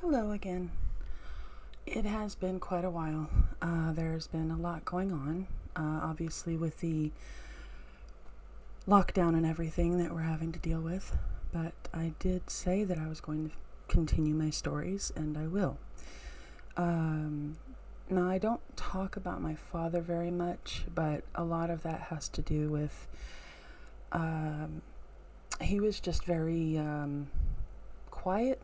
Hello again. It has been quite a while. There's been a lot going on, obviously with the lockdown and everything that we're having to deal with, but I did say that I was going to continue my stories, and I will. Now, I don't talk about my father very much, but a lot of that has to do with he was just very quiet,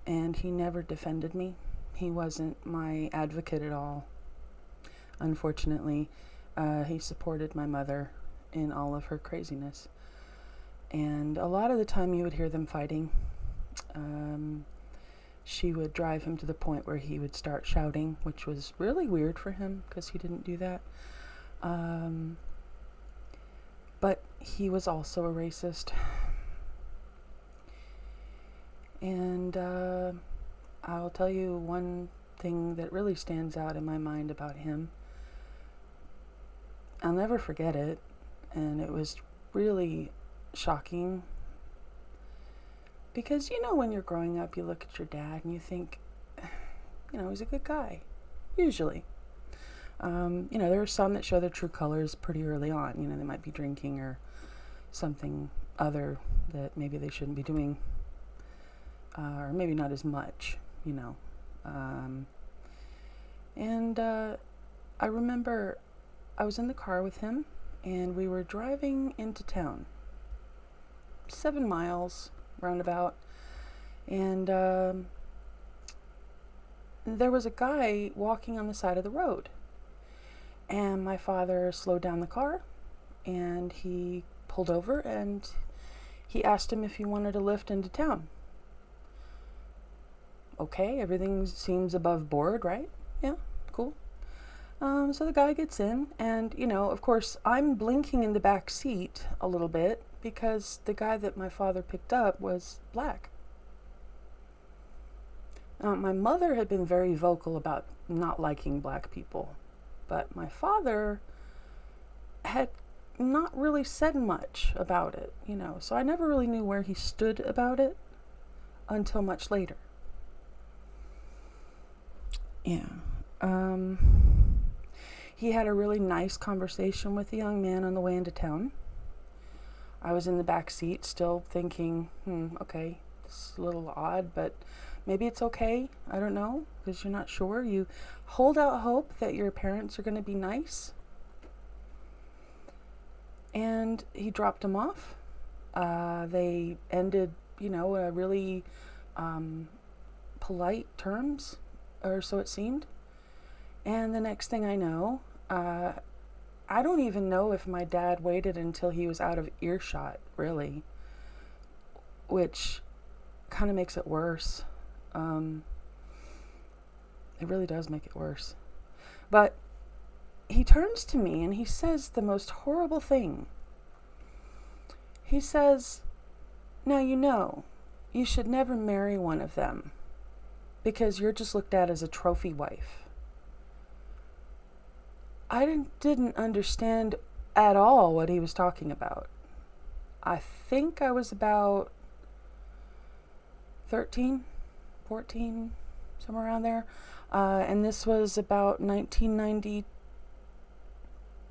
and he never defended me. He wasn't my advocate at all. Unfortunately, he supported my mother in all of her craziness. And a lot of the time you would hear them fighting. She would drive him to the point where he would start shouting, which was really weird for him because he didn't do that. But he was also a racist. And I'll tell you one thing that really stands out in my mind about him. I'll never forget it, and it was really shocking. Because, when you're growing up, you look at your dad and you think, he's a good guy, usually. There are some that show their true colors pretty early on. They might be drinking or something other that maybe they shouldn't be doing. Or maybe not as much, I remember I was in the car with him, and we were driving into town, 7 miles roundabout, and there was a guy walking on the side of the road, and my father slowed down the car, and he pulled over, and he asked him if he wanted a lift into town. Okay, everything seems above board, right? Yeah, cool. So the guy gets in, and, of course, I'm blinking in the back seat a little bit because the guy that my father picked up was black. My mother had been very vocal about not liking black people, but my father had not really said much about it, so I never really knew where he stood about it until much later. Yeah. He had a really nice conversation with the young man on the way into town. I was in the back seat still thinking, okay, this is a little odd, but maybe it's okay. I don't know, because you're not sure. You hold out hope that your parents are going to be nice. And he dropped him off. They ended, a really polite terms, or so it seemed. And the next thing I know, I don't even know if my dad waited until he was out of earshot, really, which kind of makes it worse. It really does make it worse. But he turns to me and he says the most horrible thing. He says, "Now you should never marry one of them because you're just looked at as a trophy wife." I didn't understand at all what he was talking about. I think I was about 13, 14, somewhere around there. And this was about 1990.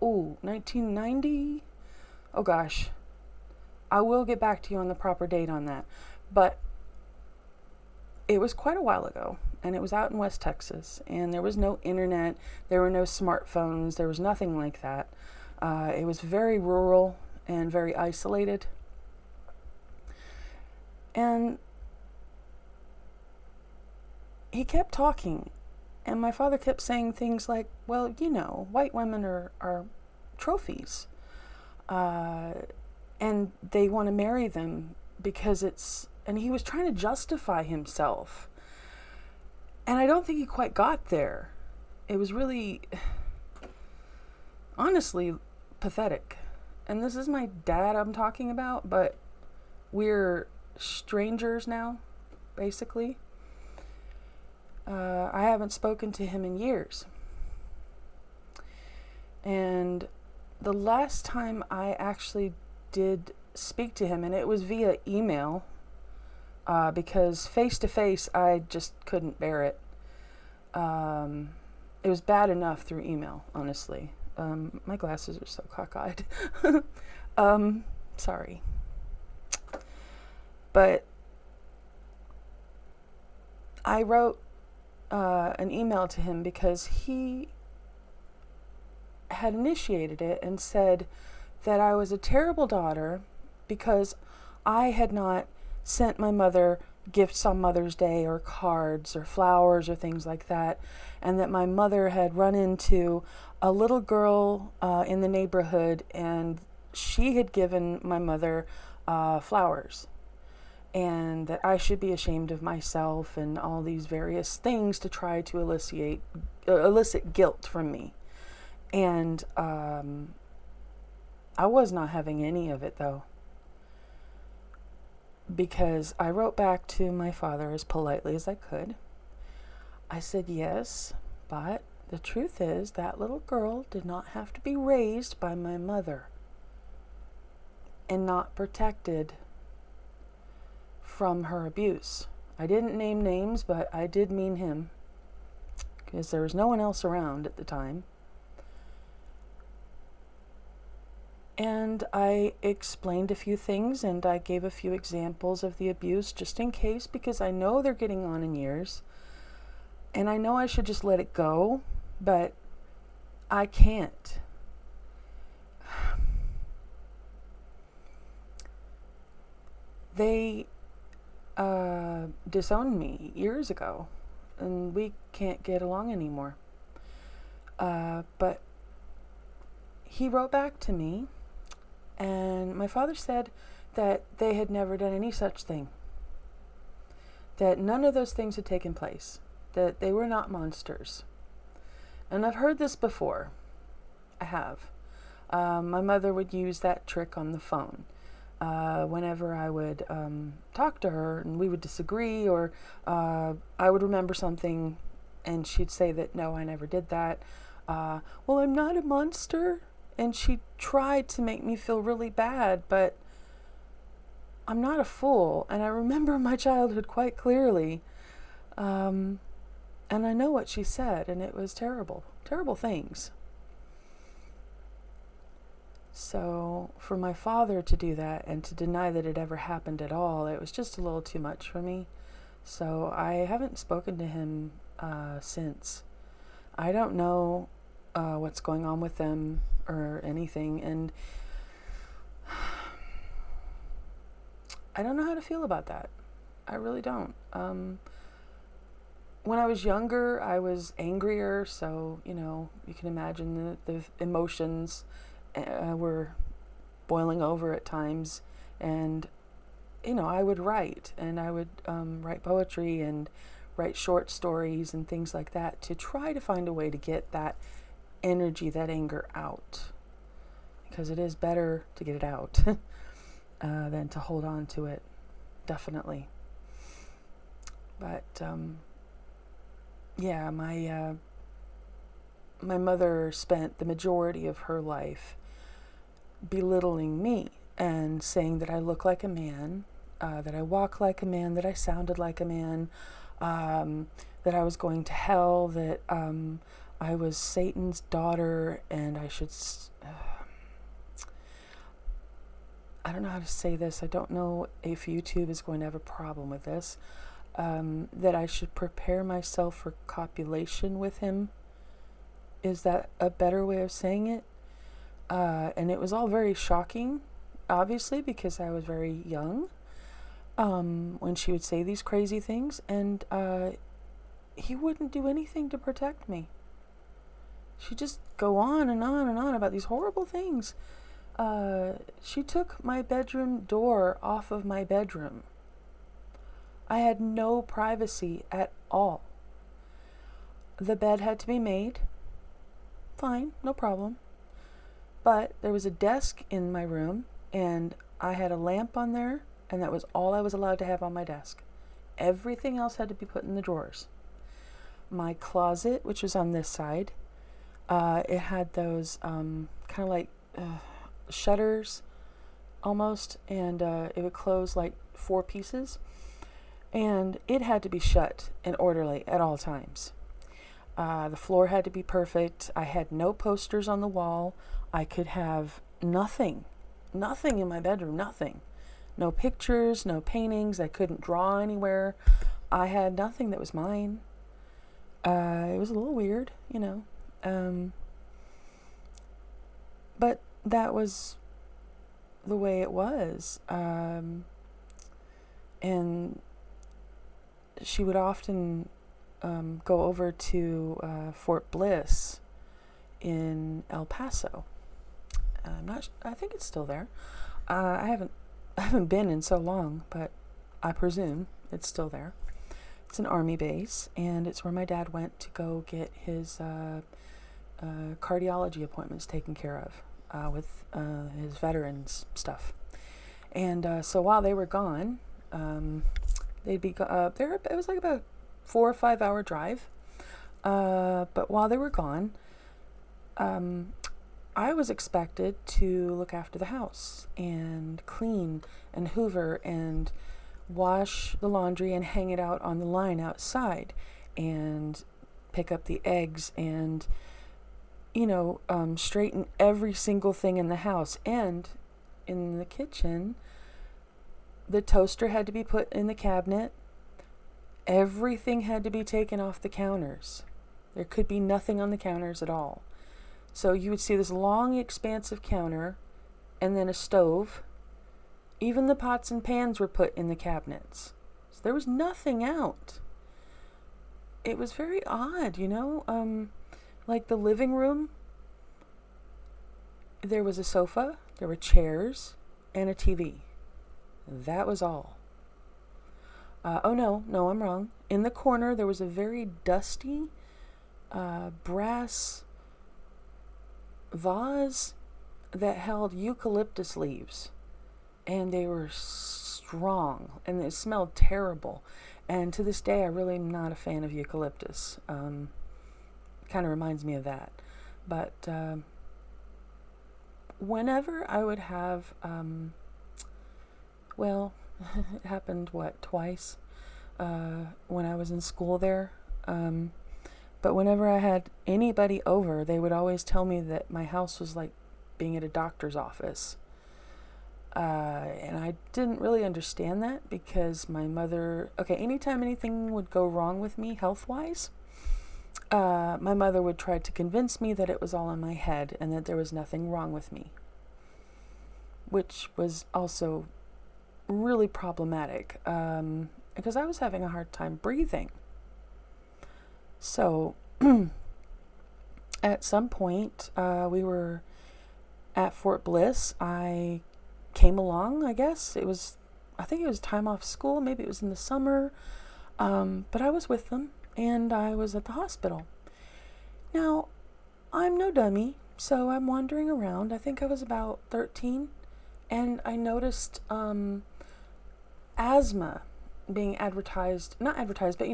Oh, 1990? Oh gosh. I will get back to you on the proper date on that. But it was quite a while ago, and it was out in West Texas, and there was no internet, there were no smartphones, there was nothing like that. It was very rural and very isolated. And he kept talking, and my father kept saying things like, well, white women are trophies, and they want to marry them because and he was trying to justify himself. And I don't think he quite got there. It was really, honestly, pathetic. And this is my dad I'm talking about, but we're strangers now, basically. I haven't spoken to him in years. And the last time I actually did speak to him, and it was via email, because face to face, I just couldn't bear it. It was bad enough through email, honestly. My glasses are so cockeyed. Sorry. But I wrote an email to him because he had initiated it and said that I was a terrible daughter because I had not sent my mother gifts on Mother's Day or cards or flowers or things like that, and that my mother had run into a little girl in the neighborhood and she had given my mother flowers, and that I should be ashamed of myself and all these various things to try to elicit guilt from me. And I was not having any of it, though, because I wrote back to my father as politely as I could. I said, yes, but the truth is that little girl did not have to be raised by my mother and not protected from her abuse. I didn't name names, but I did mean him, because there was no one else around at the time. And I explained a few things, and I gave a few examples of the abuse just in case, because I know they're getting on in years. And I know I should just let it go, but I can't. They disowned me years ago, and we can't get along anymore. But he wrote back to me, and my father said that they had never done any such thing, that none of those things had taken place, that they were not monsters. And I've heard this before. I have. My mother would use that trick on the phone. Whenever I would talk to her and we would disagree, or I would remember something and she'd say that, no, I never did that. Well, I'm not a monster. And she tried to make me feel really bad, but I'm not a fool. And I remember my childhood quite clearly. And I know what she said, and it was terrible, terrible things. So for my father to do that and to deny that it ever happened at all, it was just a little too much for me. So I haven't spoken to him since. I don't know what's going on with them or anything, and I don't know how to feel about that. I really don't. When I was younger, I was angrier, so, you can imagine the emotions were boiling over at times, and, I would write, and I would write poetry and write short stories and things like that to try to find a way to get that energy, that anger out, because it is better to get it out than to hold on to it, definitely. But yeah, my mother spent the majority of her life belittling me and saying that I look like a man, that I walk like a man, that I sounded like a man, that I was going to hell, that I was Satan's daughter, and I should... I don't know how to say this. I don't know if YouTube is going to have a problem with this. That I should prepare myself for copulation with him. Is that a better way of saying it? And it was all very shocking, obviously, because I was very young when she would say these crazy things, and he wouldn't do anything to protect me. She'd just go on and on and on about these horrible things. She took my bedroom door off of my bedroom. I had no privacy at all. The bed had to be made. Fine, no problem. But there was a desk in my room, and I had a lamp on there, and that was all I was allowed to have on my desk. Everything else had to be put in the drawers. My closet, which was on this side, it had those kind of like shutters almost, and it would close like 4 pieces. And it had to be shut and orderly at all times. The floor had to be perfect. I had no posters on the wall. I could have nothing in my bedroom, nothing. No pictures, no paintings. I couldn't draw anywhere. I had nothing that was mine. It was a little weird, but that was the way it was. And she would often go over to Fort Bliss in El Paso. I think it's still there. I haven't been in so long, but I presume it's still there. It's an army base, and it's where my dad went to go get his cardiology appointments taken care of with his veterans stuff. And so while they were gone, they'd be there. It was like about a 4 or 5 hour drive. But while they were gone, I was expected to look after the house and clean and hoover and wash the laundry and hang it out on the line outside and pick up the eggs and, straighten every single thing in the house. And in the kitchen, the toaster had to be put in the cabinet. Everything had to be taken off the counters. There could be nothing on the counters at all. So you would see this long, expansive counter and then a stove. Even the pots and pans were put in the cabinets. So there was nothing out. It was very odd, like the living room, there was a sofa, there were chairs, and a TV. That was all. No, I'm wrong. In the corner, there was a very dusty brass vase that held eucalyptus leaves. And they were strong, and it smelled terrible. And to this day, I really am not a fan of eucalyptus. Kind of reminds me of that. But whenever I would have, it happened, twice when I was in school there. But whenever I had anybody over, they would always tell me that my house was like being at a doctor's office. And I didn't really understand that because my mother, anytime anything would go wrong with me health-wise, my mother would try to convince me that it was all in my head and that there was nothing wrong with me, which was also really problematic because I was having a hard time breathing. So at some point, we were at Fort Bliss. I came along, I guess. I think it was time off school. Maybe it was in the summer. But I was with them, and I was at the hospital. Now, I'm no dummy, so I'm wandering around. I think I was about 13, and I noticed asthma being advertised, not advertised, but,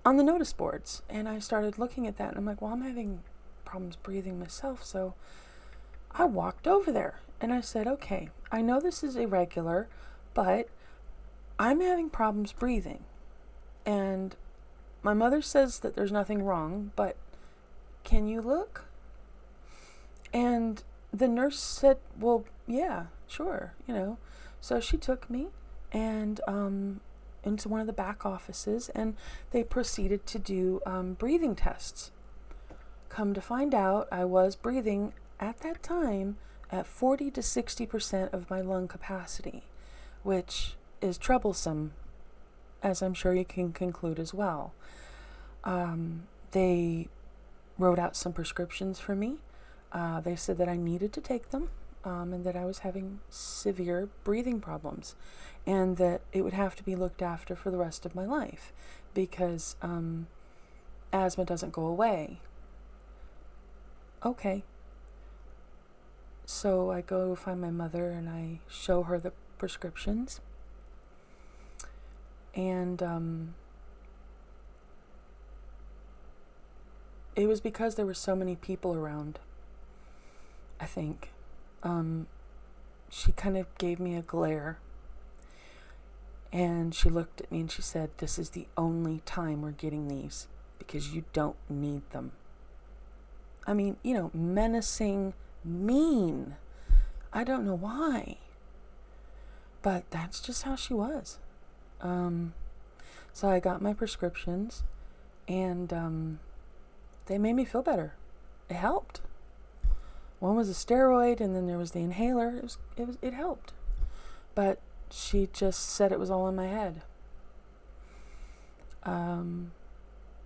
on the notice boards. And I started looking at that, and I'm like, well, I'm having problems breathing myself, so I walked over there and I said, okay, I know this is irregular, but I'm having problems breathing. And my mother says that there's nothing wrong, but can you look? And the nurse said, well, yeah, sure, So she took me and into one of the back offices, and they proceeded to do breathing tests. Come to find out, I was breathing at that time at 40 to 60% of my lung capacity, which is troublesome, as I'm sure you can conclude as well. They wrote out some prescriptions for me. They said that I needed to take them, and that I was having severe breathing problems, and that it would have to be looked after for the rest of my life because asthma doesn't go away. Okay. So I go find my mother and I show her the prescriptions. And it was because there were so many people around, I think. She kind of gave me a glare. And she looked at me and she said, "This is the only time we're getting these because you don't need them." I mean, menacing, mean. I don't know why. But that's just how she was. So I got my prescriptions and they made me feel better. It helped. One was a steroid and then there was the inhaler. It helped. But she just said it was all in my head. And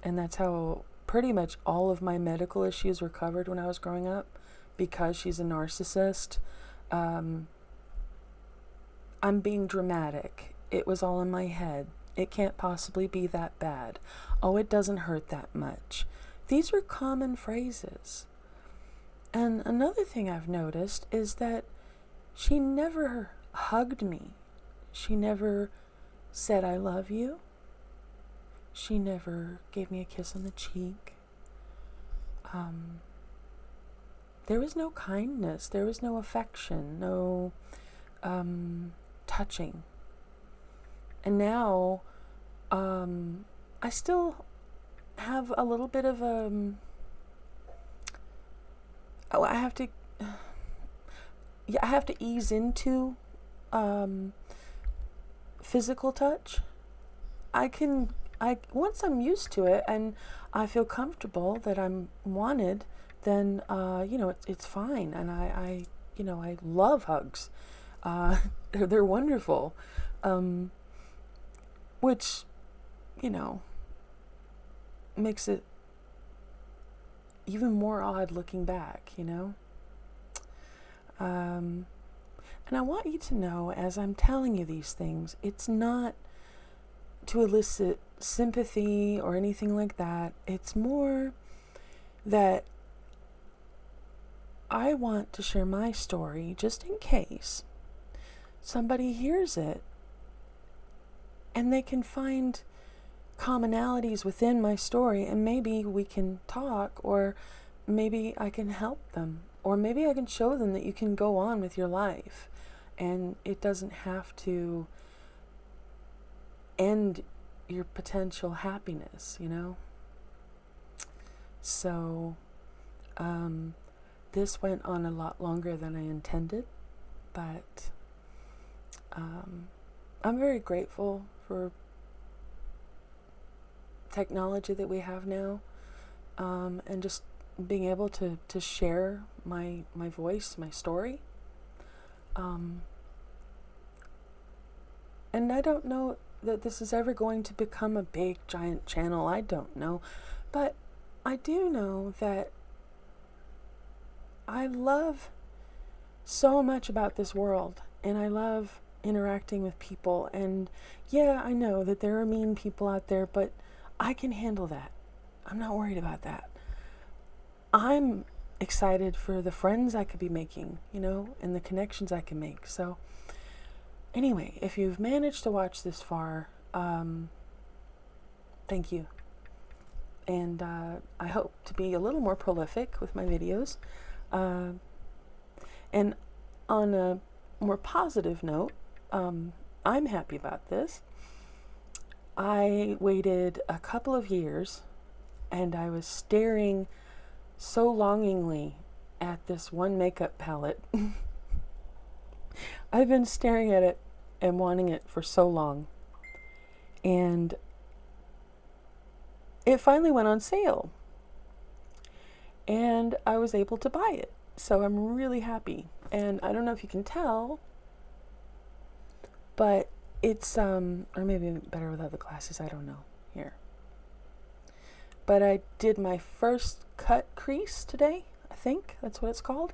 that's how pretty much all of my medical issues were covered when I was growing up, because she's a narcissist. I'm being dramatic. It was all in my head. It can't possibly be that bad. Oh, it doesn't hurt that much. These were common phrases. And another thing I've noticed is that she never hugged me. She never said, "I love you." She never gave me a kiss on the cheek. There was no kindness. There was no affection, no touching. And now I still have a little bit of I have to ease into physical touch. Once I'm used to it and I feel comfortable that I'm wanted, then it's fine. And I love hugs. They're wonderful. Which makes it even more odd looking back, And I want you to know, as I'm telling you these things, it's not to elicit sympathy or anything like that. It's more that I want to share my story just in case somebody hears it and they can find commonalities within my story, and maybe we can talk, or maybe I can help them, or maybe I can show them that you can go on with your life and it doesn't have to end your potential happiness, So this went on a lot longer than I intended, but I'm very grateful for technology that we have now, and just being able to share my voice, my story. And I don't know that this is ever going to become a big giant channel. I don't know, but I do know that I love so much about this world, and I love interacting with people. And yeah, I know that there are mean people out there, but I can handle that. I'm not worried about that. I'm excited for the friends I could be making, and the connections I can make. So anyway, if you've managed to watch this far, thank you. And I hope to be a little more prolific with my videos. And on a more positive note, I'm happy about this. I waited a couple of years and I was staring so longingly at this one makeup palette. I've been staring at it and wanting it for so long. And it finally went on sale. And I was able to buy it. So I'm really happy. And I don't know if you can tell, but it's, or maybe better without the glasses, I don't know. Here. But I did my first cut crease today, I think that's what it's called.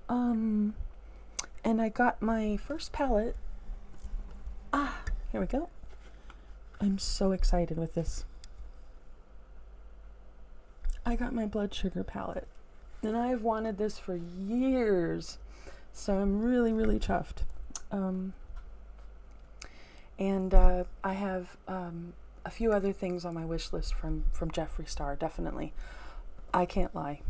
And I got my first palette. Here we go. I'm so excited with this. I got my blood sugar palette. And I've wanted this for years. So I'm really, really chuffed. And I have a few other things on my wish list from Jeffree Star, definitely. I can't lie.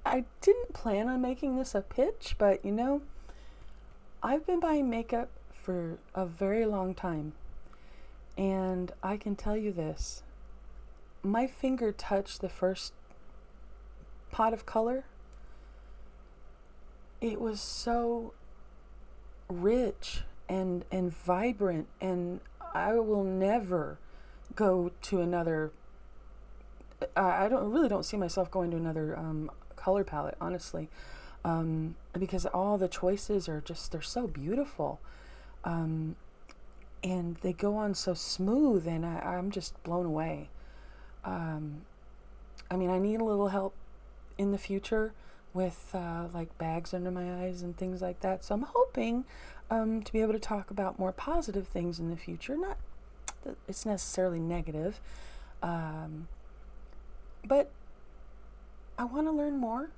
I didn't plan on making this a pitch, but I've been buying makeup for a very long time. And I can tell you this. My finger touched the first pot of color. It was so rich and vibrant, and I will never go to another. I really don't see myself going to another color palette, honestly, because all the choices are they're so beautiful, and they go on so smooth, and I'm just blown away. I mean, I need a little help in the future with like bags under my eyes and things like that. So I'm hoping to be able to talk about more positive things in the future. Not that it's necessarily negative, but I want to learn more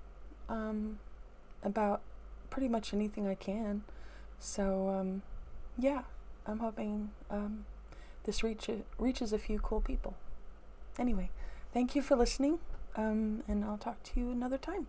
about pretty much anything I can. So yeah, I'm hoping this reaches a few cool people. Anyway, thank you for listening, and I'll talk to you another time.